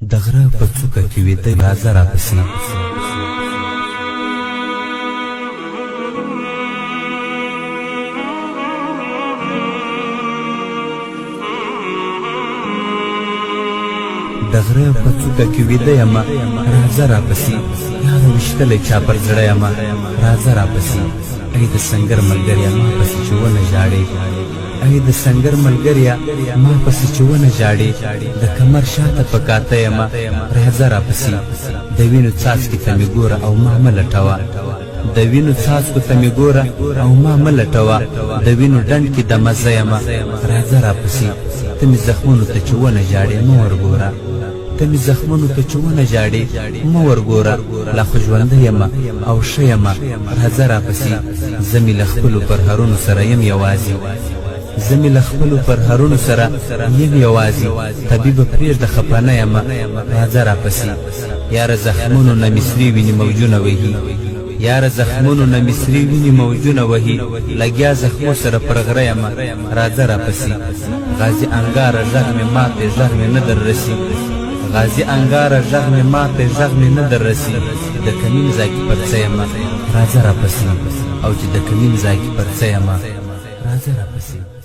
د غره په څوکه کې ویده راځه راپسې د غره په څوکه کې ویده یمه راځه راپسې یاره ویشتلی چا پر زړه یمه راځه راپسې ای د سنګر ملګریا ما پسې چې ونه ژاړې ای د سنګر ملګریا ما پسې چې ونه ژاړې د کمر شاته په کاته یمه راځه راپسې د وینو څاڅکي ته مې ګوره او ما مه لټوه د وینو څاڅکو ته مې ګوره او ما مه لټوه د وینو ډنډ کې د مزه یمه راځه راپسې ته مې زخمونو ته چې ونه ژاړې مه ورګوره ته مې زخمونو ته چې ونه ژاړې مه ورګوره لا خو ژونده یمه او ښه یمه راځه راپسې زه مې له خپلو پرهرونو سره یم یوازې زه مې له خپلو پرهرونو سره یم یوازې طبیبه پرېږده خفه نه یمه راځه راپسې یاره زخمونو نه مې سرې وینې موجونه وهي یاره زخمونو نه مې سرې وینې موجونه وهي لګیا زخمو سره پر غره یمه راځه راپسې غازي انګاره غږ مې ماتی غږ مې نه در رسي غازي انګاره غږ مې ماتی غږ مې نه در رسي د کمین ځای کې پر څه یمه راځه راپسې او چې د کمین ځای کې پر څه یمه راځه راپسې